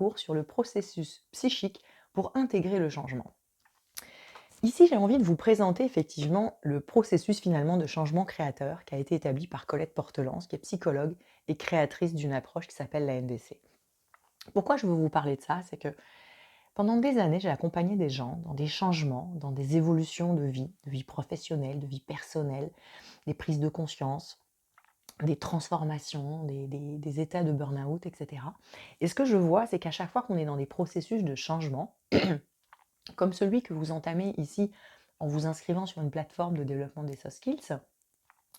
cours sur le processus psychique pour intégrer le changement. Ici, j'ai envie de vous présenter effectivement le processus finalement de changement créateur qui a été établi par Colette Portelance, qui est psychologue et créatrice d'une approche qui s'appelle la NDC. Pourquoi je veux vous parler de ça? C'est que pendant des années, j'ai accompagné des gens dans des changements, dans des évolutions de vie professionnelle, de vie personnelle, des prises de conscience, des transformations, des états de burn-out, etc. Et ce que je vois, c'est qu'à chaque fois qu'on est dans des processus de changement, comme celui que vous entamez ici en vous inscrivant sur une plateforme de développement des soft skills,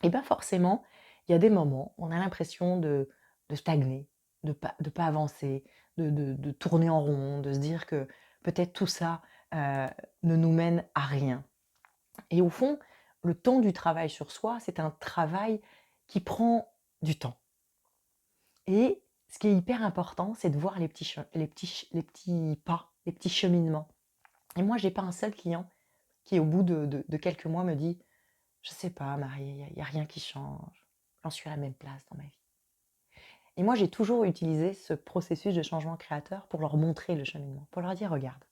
et bien forcément, il y a des moments où on a l'impression de stagner, de pas avancer, de tourner en rond, de se dire que peut-être tout ça ne nous mène à rien. Et au fond, le temps du travail sur soi, c'est un travail qui prend du temps. Et ce qui est hyper important, c'est de voir les petits pas, les petits cheminements. Et moi, j'ai pas un seul client qui, au bout de quelques mois, me dit: «Je sais pas Marie, il y a rien qui change. J'en suis à la même place dans ma vie». Et moi, j'ai toujours utilisé ce processus de changement créateur pour leur montrer le cheminement, pour leur dire: «Regarde,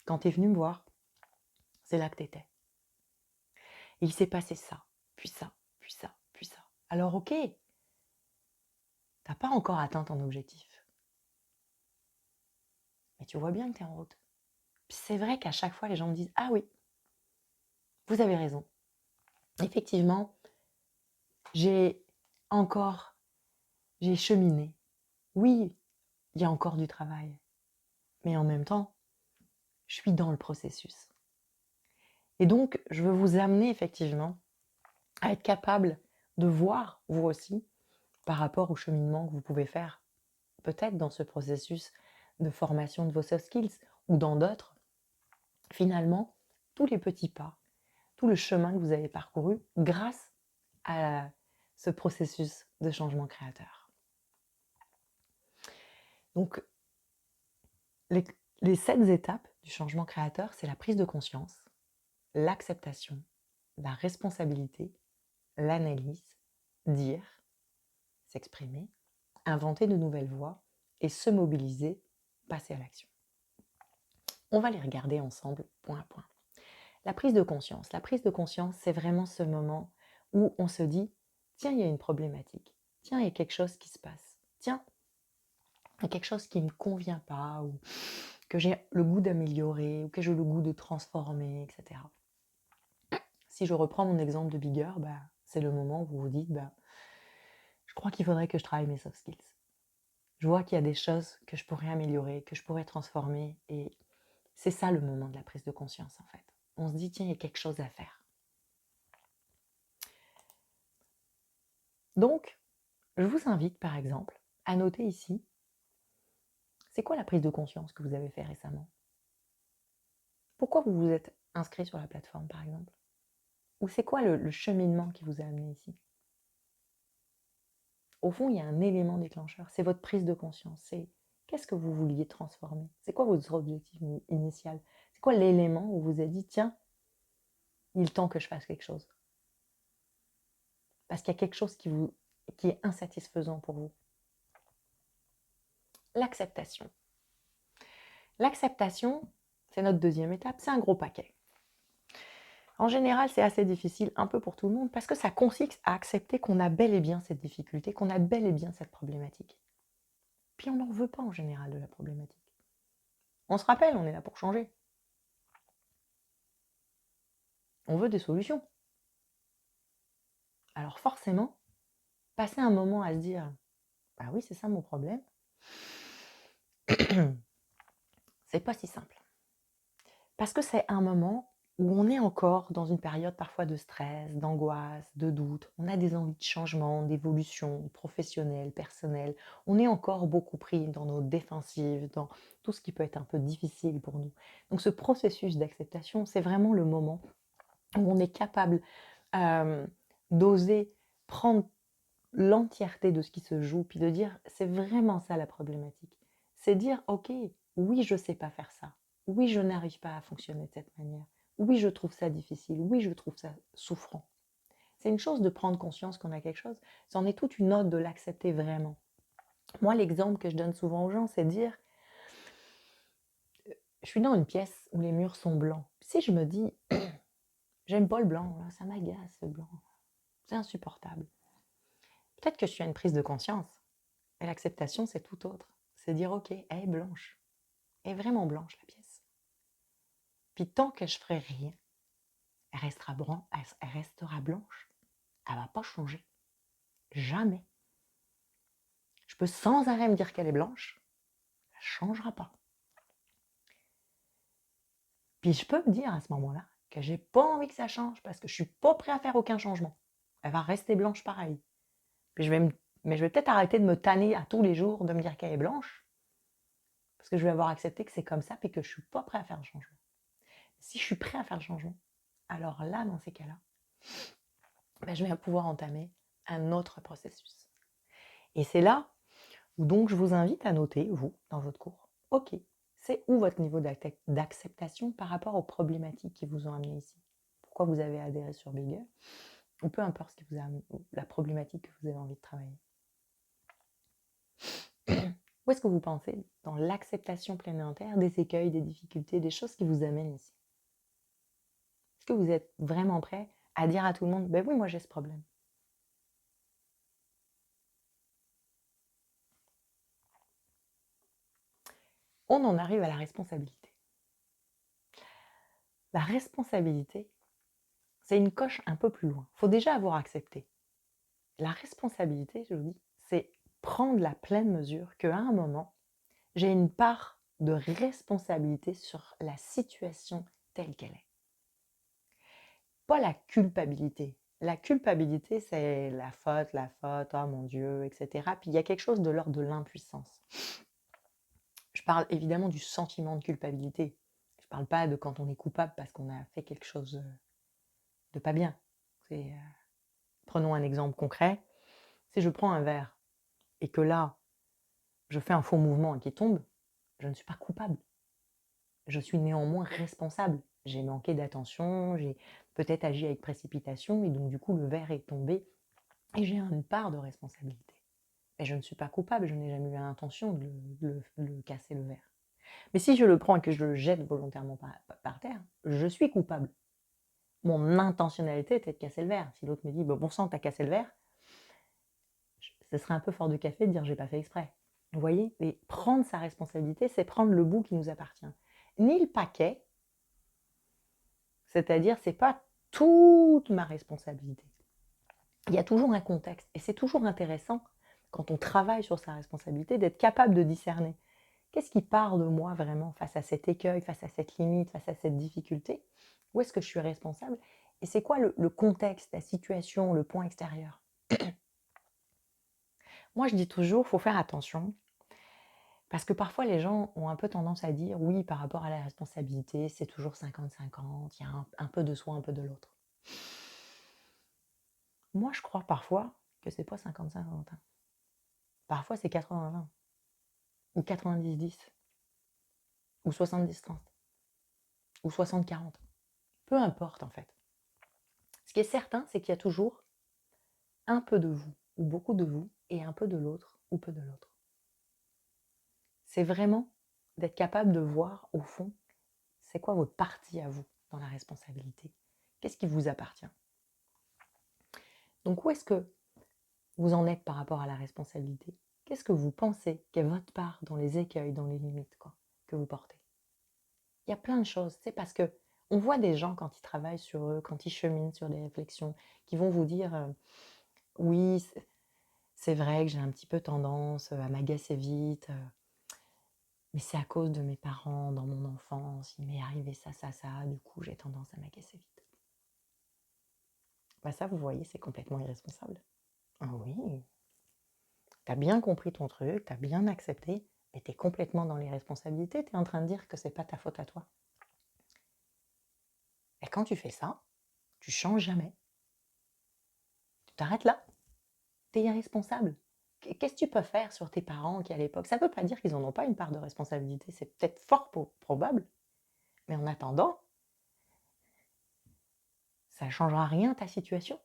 quand tu es venu me voir, c'est là que tu étais. Il s'est passé ça, puis ça, puis ça, puis ça. Alors OK, t'as pas encore atteint ton objectif, mais tu vois bien que tu es en route». Puis c'est vrai qu'à chaque fois, les gens me disent: «Ah oui, vous avez raison. Effectivement, j'ai encore j'ai cheminé. Oui, il y a encore du travail, mais en même temps, je suis dans le processus». Et donc, je veux vous amener effectivement à être capable de voir, vous aussi, par rapport au cheminement que vous pouvez faire, peut-être dans ce processus de formation de vos soft skills ou dans d'autres, finalement, tous les petits pas, tout le chemin que vous avez parcouru grâce à ce processus de changement créateur. Donc, les, les 7 étapes du changement créateur, c'est la prise de conscience, l'acceptation, la responsabilité, l'analyse, dire, s'exprimer, inventer de nouvelles voies et se mobiliser, passer à l'action. On va les regarder ensemble, point à point. La prise de conscience. La prise de conscience, c'est vraiment ce moment où on se dit: tiens, il y a une problématique. Tiens, il y a quelque chose qui se passe. Tiens, il y a quelque chose qui ne me convient pas, ou que j'ai le goût d'améliorer, ou que j'ai le goût de transformer, etc. Si je reprends mon exemple de Bigger, c'est le moment où vous vous dites: je crois qu'il faudrait que je travaille mes soft skills. Je vois qu'il y a des choses que je pourrais améliorer, que je pourrais transformer, et c'est ça le moment de la prise de conscience en fait. On se dit: tiens, il y a quelque chose à faire. Donc, je vous invite par exemple à noter ici, c'est quoi la prise de conscience que vous avez fait récemment? Pourquoi vous vous êtes inscrit sur la plateforme par exemple? Ou c'est quoi le cheminement qui vous a amené ici? Au fond, il y a un élément déclencheur, c'est votre prise de conscience, c'est qu'est-ce que vous vouliez transformer? C'est quoi votre objectif initial? C'est quoi l'élément où vous vous êtes dit: tiens, il est temps que je fasse quelque chose? Parce qu'il y a quelque chose qui est insatisfaisant pour vous. L'acceptation. L'acceptation, c'est notre deuxième étape, c'est un gros paquet. En général, c'est assez difficile, un peu pour tout le monde, parce que ça consiste à accepter qu'on a bel et bien cette difficulté, qu'on a bel et bien cette problématique. Puis on n'en veut pas en général de la problématique. On se rappelle, on est là pour changer. On veut des solutions. Alors forcément, passer un moment à se dire: bah oui, c'est ça mon problème, c'est pas si simple. Parce que c'est un moment où on est encore dans une période parfois de stress, d'angoisse, de doute. On a des envies de changement, d'évolution professionnelle, personnelle. On est encore beaucoup pris dans nos défensives, dans tout ce qui peut être un peu difficile pour nous. Donc ce processus d'acceptation, c'est vraiment le moment où on est capable euh, d'oser prendre l'entièreté de ce qui se joue, puis de dire: c'est vraiment ça la problématique. C'est dire: ok, oui, je ne sais pas faire ça. Oui, je n'arrive pas à fonctionner de cette manière. Oui, je trouve ça difficile. Oui, je trouve ça souffrant. C'est une chose de prendre conscience qu'on a quelque chose. C'en est toute une autre de l'accepter vraiment. Moi, l'exemple que je donne souvent aux gens, c'est de dire: je suis dans une pièce où les murs sont blancs. Si je me dis, j'aime pas le blanc, là, ça m'agace le blanc, c'est insupportable. Peut-être que je suis à une prise de conscience. Et l'acceptation, c'est tout autre. C'est dire, ok, elle est blanche. Elle est vraiment blanche, la pièce. Puis tant que je ferai rien, elle restera blanche. Elle va pas changer. Jamais. Je peux sans arrêt me dire qu'elle est blanche. Elle ne changera pas. Puis je peux me dire à ce moment-là que j'ai pas envie que ça change parce que je suis pas prêt à faire aucun changement. Elle va rester blanche pareil. Puis mais je vais peut-être arrêter de me tanner à tous les jours de me dire qu'elle est blanche parce que je vais avoir accepté que c'est comme ça et que je suis pas prêt à faire le changement. Si je suis prêt à faire le changement, alors là, dans ces cas-là, je vais pouvoir entamer un autre processus. Et c'est là où donc je vous invite à noter, vous, dans votre cours, ok, c'est où votre niveau d'acceptation par rapport aux problématiques qui vous ont amené ici. Pourquoi vous avez adhéré sur Bigger, ou peu importe ce qui vous a amené, la problématique que vous avez envie de travailler. Où est-ce que vous pensez dans l'acceptation plénitaire des écueils, des difficultés, des choses qui vous amènent ici? Est-ce que vous êtes vraiment prêt à dire à tout le monde, ben oui, moi j'ai ce problème. On en arrive à la responsabilité. La responsabilité, c'est une coche un peu plus loin. Il faut déjà avoir accepté. La responsabilité, je vous dis, c'est prendre la pleine mesure qu'à un moment, j'ai une part de responsabilité sur la situation telle qu'elle est. Pas la culpabilité. La culpabilité, c'est la faute, oh mon Dieu, etc. Puis il y a quelque chose de l'ordre de l'impuissance. Je parle évidemment du sentiment de culpabilité. Je ne parle pas de quand on est coupable parce qu'on a fait quelque chose de pas bien. Prenons un exemple concret. Si je prends un verre et que là, je fais un faux mouvement et qu'il tombe, je ne suis pas coupable. Je suis néanmoins responsable. J'ai manqué d'attention, j'ai peut-être agi avec précipitation et donc du coup le verre est tombé et j'ai une part de responsabilité. Et je ne suis pas coupable, je n'ai jamais eu l'intention de le casser le verre. Mais si je le prends et que je le jette volontairement par terre, je suis coupable. Mon intentionnalité était de casser le verre. Si l'autre me dit bon sang, t'as cassé le verre, ce serait un peu fort de café de dire j'ai pas fait exprès. Vous voyez, et prendre sa responsabilité, c'est prendre le bout qui nous appartient. Ni le paquet, c'est-à-dire c'est pas toute ma responsabilité. Il y a toujours un contexte et c'est toujours intéressant quand on travaille sur sa responsabilité d'être capable de discerner qu'est-ce qui part de moi vraiment face à cet écueil, face à cette limite, face à cette difficulté, où est-ce que je suis responsable et c'est quoi le contexte, la situation, le point extérieur. Moi je dis toujours, il faut faire attention. Parce que parfois, les gens ont un peu tendance à dire, oui, par rapport à la responsabilité, c'est toujours 50-50, il y a un peu de soi, un peu de l'autre. Moi, je crois parfois que c'est pas 50-50. Parfois, c'est 80-20, ou 90-10, ou 70-30, ou 60-40. Peu importe, en fait. Ce qui est certain, c'est qu'il y a toujours un peu de vous, ou beaucoup de vous, et un peu de l'autre, ou peu de l'autre. C'est vraiment d'être capable de voir, au fond, c'est quoi votre partie à vous dans la responsabilité. Qu'est-ce qui vous appartient? Donc où est-ce que vous en êtes par rapport à la responsabilité? Qu'est-ce que vous pensez qu'est votre part dans les écueils, dans les limites que vous portez? Il y a plein de choses, c'est parce que on voit des gens quand ils travaillent sur eux, quand ils cheminent sur des réflexions, qui vont vous dire oui, c'est vrai que j'ai un petit peu tendance à m'agacer vite, mais c'est à cause de mes parents dans mon enfance, il m'est arrivé ça, du coup j'ai tendance à m'agacer vite. Ça, vous voyez, c'est complètement irresponsable. Ah oui, t'as bien compris ton truc, t'as bien accepté, mais t'es complètement dans les responsabilités, t'es en train de dire que c'est pas ta faute à toi. Et quand tu fais ça, tu changes jamais. Tu t'arrêtes là, t'es irresponsable. Qu'est-ce que tu peux faire sur tes parents qui à l'époque, ça ne veut pas dire qu'ils n'en ont pas une part de responsabilité, c'est peut-être fort probable, mais en attendant, ça ne changera rien à ta situation.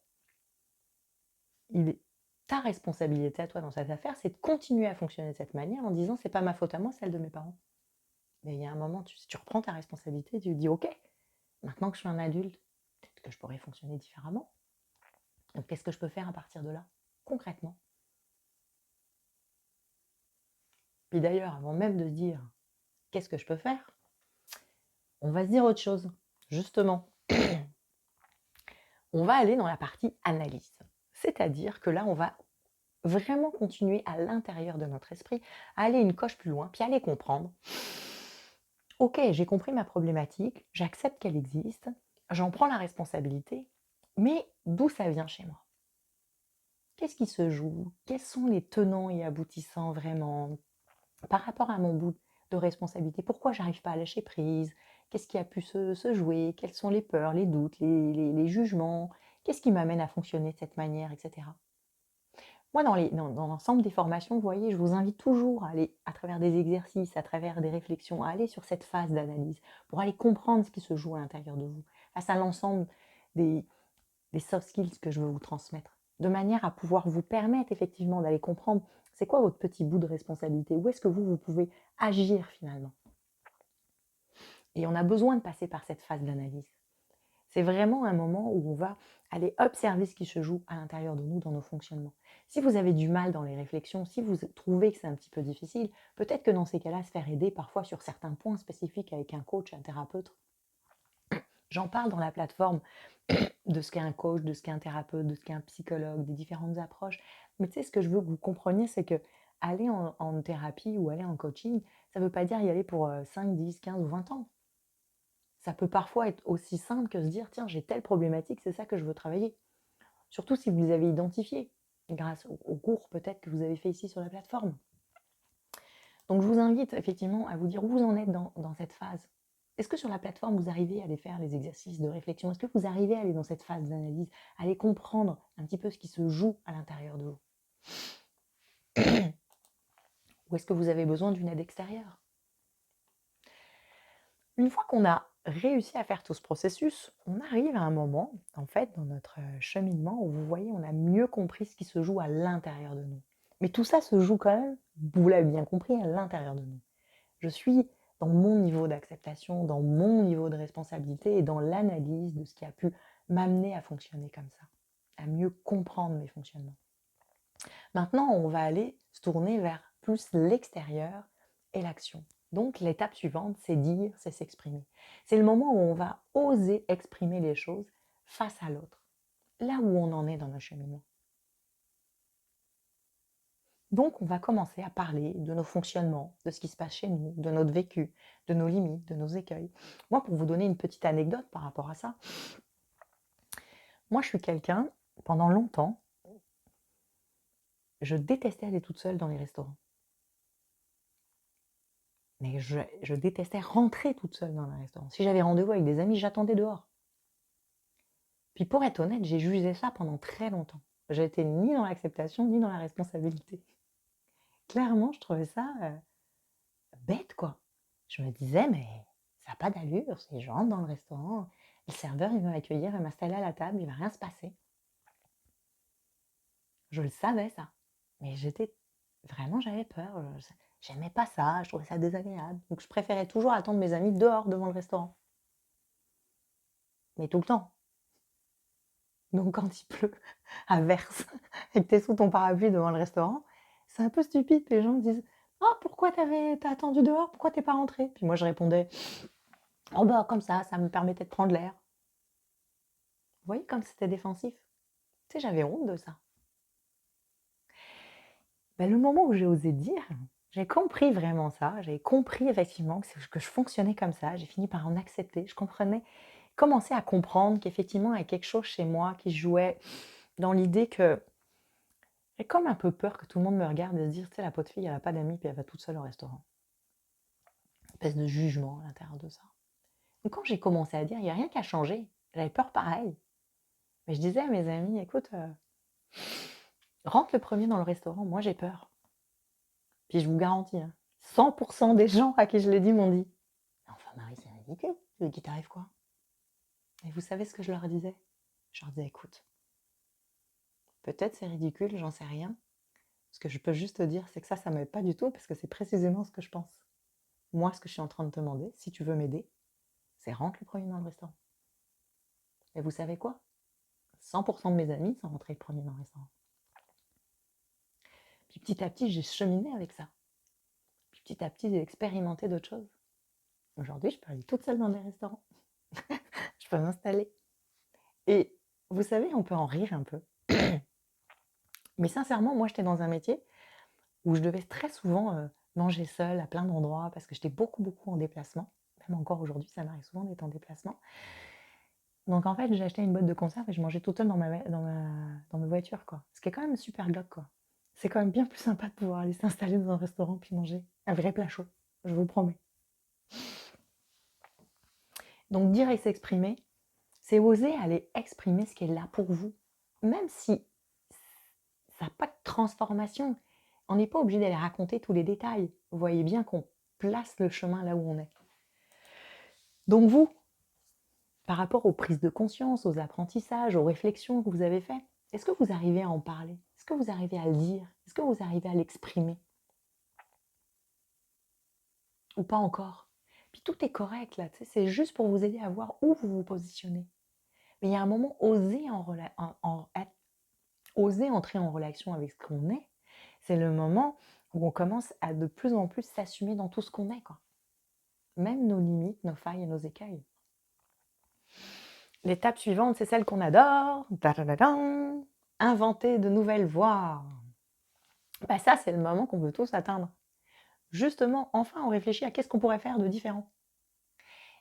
Ta responsabilité à toi dans cette affaire, c'est de continuer à fonctionner de cette manière en disant c'est pas ma faute à moi, celle de mes parents. Mais il y a un moment, tu reprends ta responsabilité, tu te dis: «OK, maintenant que je suis un adulte, peut-être que je pourrais fonctionner différemment. Donc qu'est-ce que je peux faire à partir de là, concrètement?» Puis d'ailleurs, avant même de se dire: «Qu'est-ce que je peux faire?», on va se dire autre chose. Justement, on va aller dans la partie analyse. C'est-à-dire que là, on va vraiment continuer à l'intérieur de notre esprit, à aller une coche plus loin, puis aller comprendre. OK, j'ai compris ma problématique, j'accepte qu'elle existe, j'en prends la responsabilité, mais d'où ça vient chez moi? Qu'est-ce qui se joue? Quels sont les tenants et aboutissants vraiment par rapport à mon bout de responsabilité? Pourquoi j'arrive pas à lâcher prise? Qu'est-ce qui a pu se jouer? Quelles sont les peurs, les doutes, les jugements? Qu'est-ce qui m'amène à fonctionner de cette manière, etc. Moi, dans l'ensemble des formations, vous voyez, je vous invite toujours à aller à travers des exercices, à travers des réflexions, à aller sur cette phase d'analyse pour aller comprendre ce qui se joue à l'intérieur de vous, face à l'ensemble des, des soft skills que je veux vous transmettre, de manière à pouvoir vous permettre effectivement d'aller comprendre c'est quoi votre petit bout de responsabilité, où est-ce que vous pouvez agir finalement. Et on a besoin de passer par cette phase d'analyse. C'est vraiment un moment où on va aller observer ce qui se joue à l'intérieur de nous dans nos fonctionnements. Si vous avez du mal dans les réflexions, si vous trouvez que c'est un petit peu difficile, peut-être que dans ces cas-là, se faire aider parfois sur certains points spécifiques avec un coach, un thérapeute. J'en parle dans la plateforme de ce qu'est un coach, de ce qu'est un thérapeute, de ce qu'est un psychologue, des différentes approches. Mais tu sais, ce que je veux que vous compreniez, c'est que aller en thérapie ou aller en coaching, ça ne veut pas dire y aller pour 5, 10, 15 ou 20 ans. Ça peut parfois être aussi simple que se dire: «Tiens, j'ai telle problématique, c'est ça que je veux travailler». Surtout si vous les avez identifiés, grâce au cours peut-être que vous avez fait ici sur la plateforme. Donc je vous invite effectivement à vous dire où vous en êtes dans cette phase. Est-ce que sur la plateforme, vous arrivez à aller faire les exercices de réflexion? Est-ce que vous arrivez à aller dans cette phase d'analyse, à aller comprendre un petit peu ce qui se joue à l'intérieur de vous? Ou est-ce que vous avez besoin d'une aide extérieure? Une fois qu'on a réussi à faire tout ce processus, on arrive à un moment, en fait, dans notre cheminement où vous voyez, on a mieux compris ce qui se joue à l'intérieur de nous. Mais tout ça se joue quand même, vous l'avez bien compris, à l'intérieur de nous. Je suis dans mon niveau d'acceptation, dans mon niveau de responsabilité et dans l'analyse de ce qui a pu m'amener à fonctionner comme ça, à mieux comprendre mes fonctionnements. Maintenant, on va aller se tourner vers plus l'extérieur et l'action. Donc, l'étape suivante, c'est dire, c'est s'exprimer. C'est le moment où on va oser exprimer les choses face à l'autre, là où on en est dans notre cheminement. Donc, on va commencer à parler de nos fonctionnements, de ce qui se passe chez nous, de notre vécu, de nos limites, de nos écueils. Moi, pour vous donner une petite anecdote par rapport à ça, moi, je suis quelqu'un, pendant longtemps, je détestais aller toute seule dans les restaurants. Mais je détestais rentrer toute seule dans un restaurant. Si j'avais rendez-vous avec des amis, j'attendais dehors. Puis pour être honnête, j'ai jugé ça pendant très longtemps. J'étais ni dans l'acceptation, ni dans la responsabilité. Clairement, je trouvais ça bête, quoi. Je me disais, mais ça n'a pas d'allure, si je rentre dans le restaurant, le serveur, il va m'accueillir, il va m'installer à la table, il va rien se passer. Je le savais, ça. Mais vraiment, j'avais peur. J'aimais pas ça, je trouvais ça désagréable. Donc je préférais toujours attendre mes amis dehors devant le restaurant. Mais tout le temps. Donc quand il pleut à verse et que tu es sous ton parapluie devant le restaurant, c'est un peu stupide. Les gens me disent: «Oh, pourquoi t'as attendu dehors? Pourquoi t'es pas rentré?» Puis moi je répondais: «Oh bah comme ça me permettait de prendre l'air». Vous voyez comme c'était défensif? Tu sais, j'avais honte de ça. Ben, le moment où j'ai osé dire, j'ai compris vraiment ça, j'ai compris effectivement que je fonctionnais comme ça, j'ai fini par en accepter. Je comprenais, commençais à comprendre qu'effectivement il y a quelque chose chez moi qui jouait dans l'idée que j'ai comme un peu peur que tout le monde me regarde et se dire, tu sais, la pauvre fille, elle n'a pas d'amis, puis elle va toute seule au restaurant. Une espèce de jugement à l'intérieur de ça. Donc quand j'ai commencé à dire, il n'y a rien qu'à changer, j'avais peur pareil. Mais je disais à mes amis, écoute, rentre le premier dans le restaurant, moi j'ai peur. Puis je vous garantis, 100% des gens à qui je l'ai dit m'ont dit, enfin Marie, c'est ridicule, tu veux qu'il t'arrive quoi? Et vous savez ce que je leur disais? Je leur disais, écoute, peut-être c'est ridicule, j'en sais rien. Ce que je peux juste te dire, c'est que ça m'aide pas du tout, parce que c'est précisément ce que je pense. moi, ce que je suis en train de te demander, si tu veux m'aider, c'est rentre le premier dans le restaurant. Et vous savez quoi? 100% de mes amis sont rentrés le premier dans le restaurant. Puis petit à petit, j'ai cheminé avec ça. Puis petit à petit, j'ai expérimenté d'autres choses. Aujourd'hui, je peux aller toute seule dans des restaurants. Je peux m'installer. Et vous savez, on peut en rire un peu. Mais sincèrement, moi, j'étais dans un métier où je devais très souvent manger seule à plein d'endroits parce que j'étais beaucoup en déplacement. Même encore aujourd'hui, ça m'arrive souvent d'être en déplacement. Donc en fait, j'ai acheté une boîte de conserve et je mangeais toute seule dans ma voiture, quoi. Ce qui est quand même super glauque, quoi. C'est quand même bien plus sympa de pouvoir aller s'installer dans un restaurant puis manger un vrai plat chaud, je vous promets. Donc dire et s'exprimer, c'est oser aller exprimer ce qui est là pour vous. Même si ça n'a pas de transformation, on n'est pas obligé d'aller raconter tous les détails. Vous voyez bien qu'on place le chemin là où on est. Donc vous, par rapport aux prises de conscience, aux apprentissages, aux réflexions que vous avez faites, est-ce que vous arrivez à en parler? Est-ce que vous arrivez à le dire? Est-ce que vous arrivez à l'exprimer? Ou pas encore? Puis tout est correct là, c'est juste pour vous aider à voir où vous vous positionnez. Mais il y a un moment, oser entrer en relation avec ce qu'on est, c'est le moment où on commence à de plus en plus s'assumer dans tout ce qu'on est, quoi. Même nos limites, nos failles et nos écueils. L'étape suivante, c'est celle qu'on adore. Inventer de nouvelles voies. Bah ça, c'est le moment qu'on veut tous atteindre. Justement, enfin, on réfléchit à qu'est-ce qu'on pourrait faire de différent.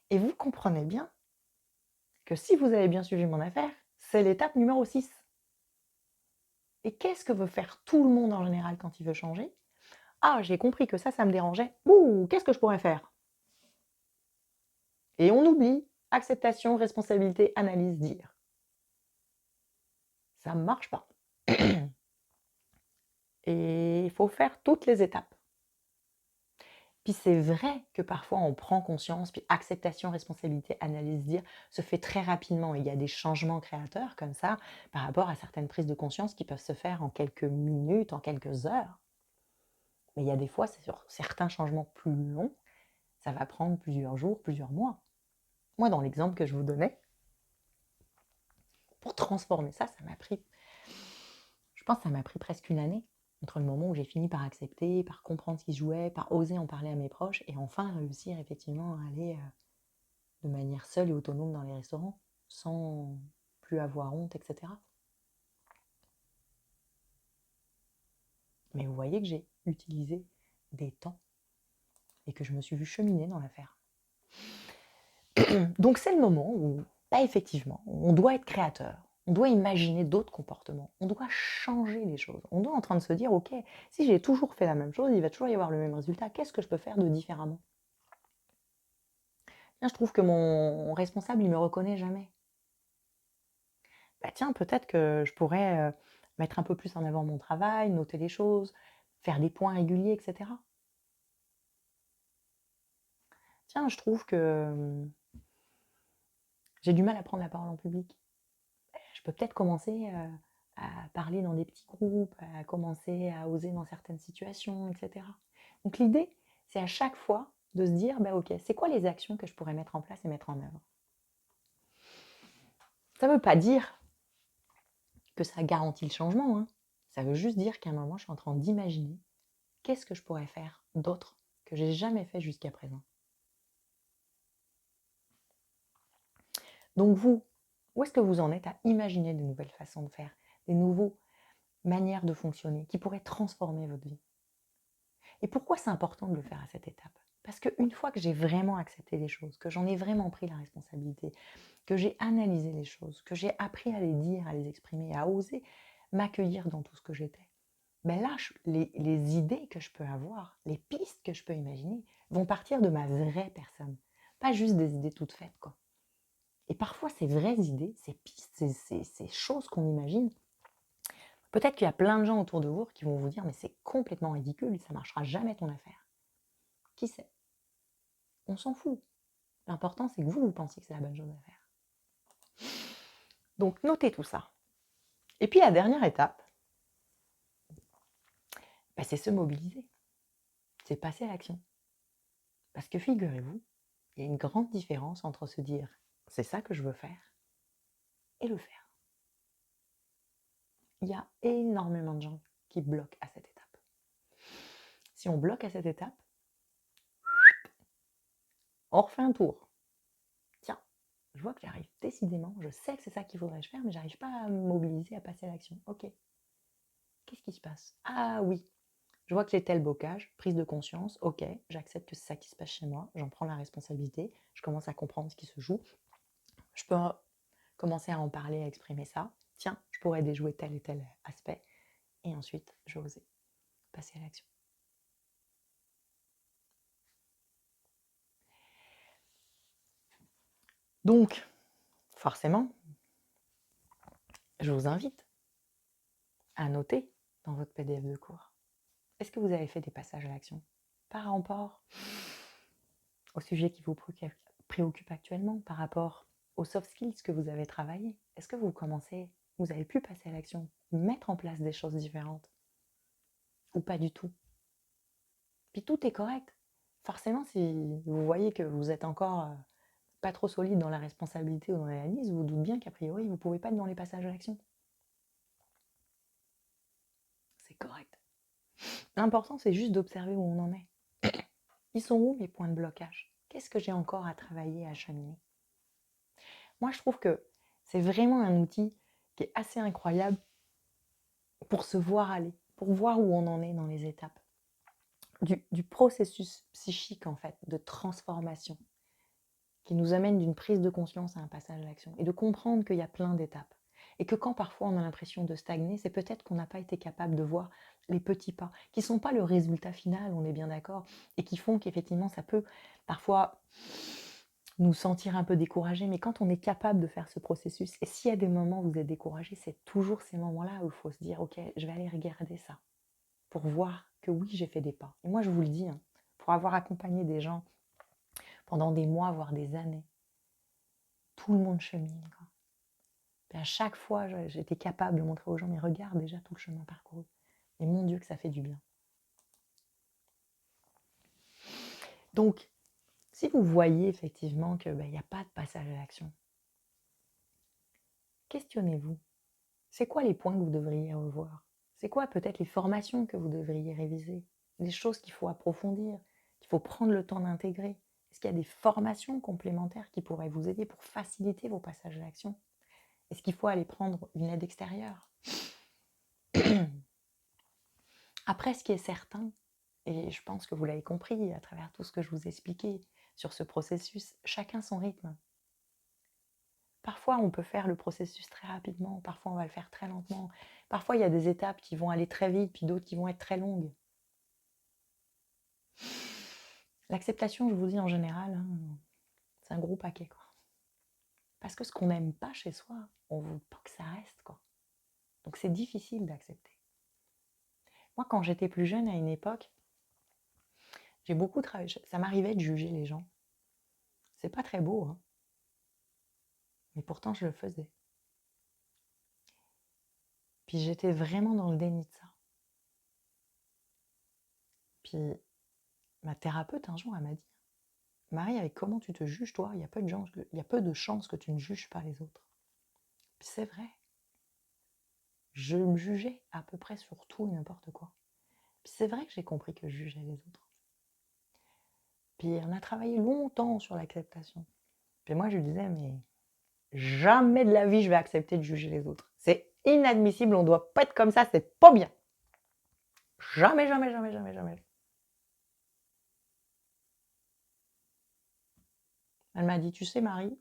Et vous comprenez bien que si vous avez bien suivi mon affaire, c'est l'étape numéro 6. Et qu'est-ce que veut faire tout le monde en général quand il veut changer? Ah, j'ai compris que ça me dérangeait. Ouh, qu'est-ce que je pourrais faire? Et on oublie acceptation, responsabilité, analyse, dire. Ça ne marche pas. Et il faut faire toutes les étapes. Puis c'est vrai que parfois on prend conscience, puis acceptation, responsabilité, analyse, dire se fait très rapidement. Il y a des changements créateurs comme ça par rapport à certaines prises de conscience qui peuvent se faire en quelques minutes, en quelques heures. Mais il y a des fois, c'est sur certains changements plus longs, ça va prendre plusieurs jours, plusieurs mois. Moi, dans l'exemple que je vous donnais, pour transformer ça m'a pris, je pense que ça m'a pris presque une année, entre le moment où j'ai fini par accepter, par comprendre ce qui se jouait, par oser en parler à mes proches, et enfin réussir effectivement à aller de manière seule et autonome dans les restaurants, sans plus avoir honte, etc. Mais vous voyez que j'ai utilisé des temps et que je me suis vue cheminer dans l'affaire. Donc c'est le moment où, effectivement, on doit être créateur, on doit imaginer d'autres comportements, on doit changer les choses. On doit en train de se dire, ok, si j'ai toujours fait la même chose, il va toujours y avoir le même résultat, qu'est-ce que je peux faire de différemment? Tiens, je trouve que mon responsable, il me reconnaît jamais. Bah tiens, peut-être que je pourrais mettre un peu plus en avant mon travail, noter les choses, faire des points réguliers, etc. Tiens, je trouve que j'ai du mal à prendre la parole en public. Je peux peut-être commencer à parler dans des petits groupes, à commencer à oser dans certaines situations, etc. Donc l'idée, c'est à chaque fois de se dire, bah ok, c'est quoi les actions que je pourrais mettre en place et mettre en œuvre? Ça ne veut pas dire que ça garantit le changement, hein. Ça veut juste dire qu'à un moment, je suis en train d'imaginer qu'est-ce que je pourrais faire d'autre que j'ai jamais fait jusqu'à présent. Donc vous, où est-ce que vous en êtes à imaginer de nouvelles façons de faire, des nouvelles manières de fonctionner qui pourraient transformer votre vie? Et pourquoi c'est important de le faire à cette étape? Parce qu'une fois que j'ai vraiment accepté les choses, que j'en ai vraiment pris la responsabilité, que j'ai analysé les choses, que j'ai appris à les dire, à les exprimer, à oser m'accueillir dans tout ce que j'étais, ben là, les idées que je peux avoir, les pistes que je peux imaginer, vont partir de ma vraie personne. Pas juste des idées toutes faites, quoi. Et parfois, ces vraies idées, ces pistes, ces choses qu'on imagine, peut-être qu'il y a plein de gens autour de vous qui vont vous dire « mais c'est complètement ridicule, ça ne marchera jamais ton affaire ». Qui sait? On s'en fout. L'important, c'est que vous pensiez que c'est la bonne chose à faire. Donc, notez tout ça. Et puis, la dernière étape, c'est se mobiliser. C'est passer à l'action. Parce que figurez-vous, il y a une grande différence entre se dire « c'est ça que je veux faire » et le faire. Il y a énormément de gens qui bloquent à cette étape. Si on bloque à cette étape, on refait un tour. Tiens, je vois que j'arrive décidément, je sais que c'est ça qu'il faudrait que je fasse, mais j'arrive pas à me mobiliser, à passer à l'action. Ok. Qu'est-ce qui se passe? Ah oui, je vois que j'ai tel blocage, prise de conscience, ok, j'accepte que c'est ça qui se passe chez moi, j'en prends la responsabilité, je commence à comprendre ce qui se joue, je peux commencer à en parler, à exprimer ça. Tiens, je pourrais déjouer tel et tel aspect, et ensuite, je vais oser passer à l'action. Donc, forcément, je vous invite à noter dans votre PDF de cours. Est-ce que vous avez fait des passages à l'action par rapport au sujet qui vous préoccupe actuellement, par rapport aux soft skills que vous avez travaillé? Est-ce que vous avez pu passer à l'action, mettre en place des choses différentes ou pas du tout? Puis tout est correct. Forcément, si vous voyez que vous êtes encore pas trop solide dans la responsabilité ou dans l'analyse, vous doutez bien qu'a priori, vous ne pouvez pas être dans les passages à l'action. C'est correct. L'important, c'est juste d'observer où on en est. Ils sont où mes points de blocage? Qu'est-ce que j'ai encore à travailler, à acheminer? Moi, je trouve que c'est vraiment un outil qui est assez incroyable pour se voir aller, pour voir où on en est dans les étapes. Du processus psychique, en fait, de transformation, qui nous amène d'une prise de conscience à un passage à l'action, et de comprendre qu'il y a plein d'étapes. Et que quand parfois on a l'impression de stagner, c'est peut-être qu'on n'a pas été capable de voir les petits pas, qui ne sont pas le résultat final, on est bien d'accord, et qui font qu'effectivement ça peut parfois nous sentir un peu découragés, mais quand on est capable de faire ce processus, et s'il y a des moments où vous êtes découragé, c'est toujours ces moments-là où il faut se dire, ok, je vais aller regarder ça, pour voir que oui, j'ai fait des pas. Et moi, je vous le dis, hein, pour avoir accompagné des gens pendant des mois, voire des années, tout le monde chemine, quoi. Et à chaque fois, j'étais capable de montrer aux gens, mais regarde déjà tout le chemin parcouru. Et mon Dieu, que ça fait du bien. Donc, si vous voyez effectivement qu'il n'y a pas de passage à l'action, questionnez-vous. C'est quoi les points que vous devriez revoir? C'est quoi peut-être les formations que vous devriez réviser? Les choses qu'il faut approfondir, qu'il faut prendre le temps d'intégrer? Est-ce qu'il y a des formations complémentaires qui pourraient vous aider pour faciliter vos passages à l'action? Est-ce qu'il faut aller prendre une aide extérieure? Après, ce qui est certain, et je pense que vous l'avez compris à travers tout ce que je vous ai expliqué sur ce processus, chacun son rythme. Parfois, on peut faire le processus très rapidement, parfois on va le faire très lentement. Parfois, il y a des étapes qui vont aller très vite, puis d'autres qui vont être très longues. L'acceptation, je vous dis en général, hein, c'est un gros paquet, quoi. Parce que ce qu'on n'aime pas chez soi, on ne veut pas que ça reste, quoi. Donc c'est difficile d'accepter. Moi, quand j'étais plus jeune, à une époque, j'ai beaucoup travaillé. Ça m'arrivait de juger les gens. C'est pas très beau, hein. Mais pourtant, je le faisais. Puis j'étais vraiment dans le déni de ça. Puis ma thérapeute, un jour, elle m'a dit, Marie, avec comment tu te juges, toi, il y a peu de chances que tu ne juges pas les autres. Puis c'est vrai. Je me jugeais à peu près sur tout et n'importe quoi. Puis c'est vrai que j'ai compris que je jugeais les autres. Puis on a travaillé longtemps sur l'acceptation. Puis moi, je lui disais, mais jamais de la vie, je vais accepter de juger les autres. C'est inadmissible, on ne doit pas être comme ça, c'est pas bien. Jamais, jamais, jamais, jamais, jamais. Elle m'a dit, tu sais, Marie,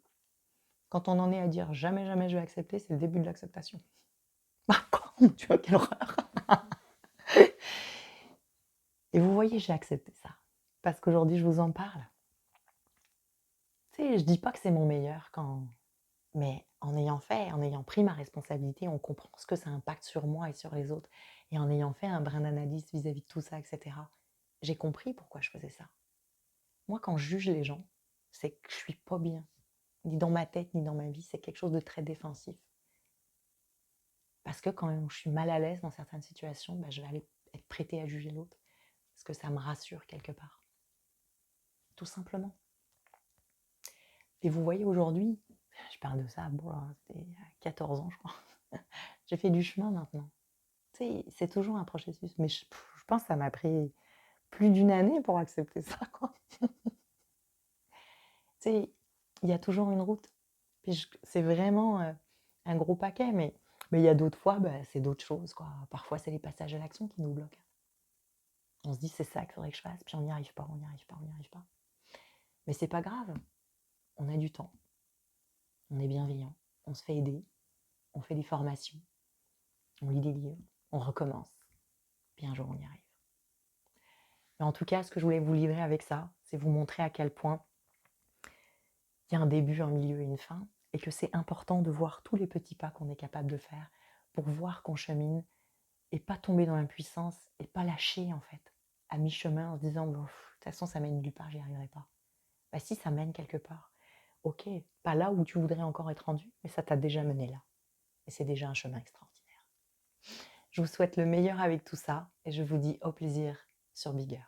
quand on en est à dire jamais, jamais je vais accepter, c'est le début de l'acceptation. Ah, tu vois, quelle horreur. Et vous voyez, j'ai accepté ça. Parce qu'aujourd'hui, je vous en parle. Tu sais, je dis pas que c'est mon meilleur mais en ayant fait, en ayant pris ma responsabilité, on comprend ce que ça impacte sur moi et sur les autres. Et en ayant fait un brin d'analyse vis-à-vis de tout ça, etc., j'ai compris pourquoi je faisais ça. Moi, quand je juge les gens, c'est que je suis pas bien. Ni dans ma tête, ni dans ma vie. C'est quelque chose de très défensif. Parce que quand je suis mal à l'aise dans certaines situations, je vais aller être prêtée à juger l'autre. Parce que ça me rassure quelque part. tout simplement. Et vous voyez aujourd'hui, je parle de ça, bon, c'était il y a 14 ans, je crois. J'ai fait du chemin maintenant. Tu sais, c'est toujours un processus, mais je pense que ça m'a pris plus d'une année pour accepter ça, quoi. Tu sais, il y a toujours une route. Puis c'est vraiment un gros paquet, mais il y a d'autres fois, c'est d'autres choses, quoi. Parfois, c'est les passages à l'action qui nous bloquent. On se dit, c'est ça qu'il faudrait que je fasse, puis on n'y arrive pas, on n'y arrive pas, on n'y arrive pas. Mais c'est pas grave, on a du temps, on est bienveillant, on se fait aider, on fait des formations, on lit des livres, on recommence, puis un jour on y arrive. Mais en tout cas, ce que je voulais vous livrer avec ça, c'est vous montrer à quel point il y a un début, un milieu et une fin, et que c'est important de voir tous les petits pas qu'on est capable de faire pour voir qu'on chemine et pas tomber dans l'impuissance et pas lâcher en fait à mi-chemin en se disant bon, de toute façon ça mène nulle part, j'y arriverai pas. Bah si, ça mène quelque part. Ok, pas là où tu voudrais encore être rendu, mais ça t'a déjà mené là. Et c'est déjà un chemin extraordinaire. Je vous souhaite le meilleur avec tout ça et je vous dis au plaisir sur Bigger.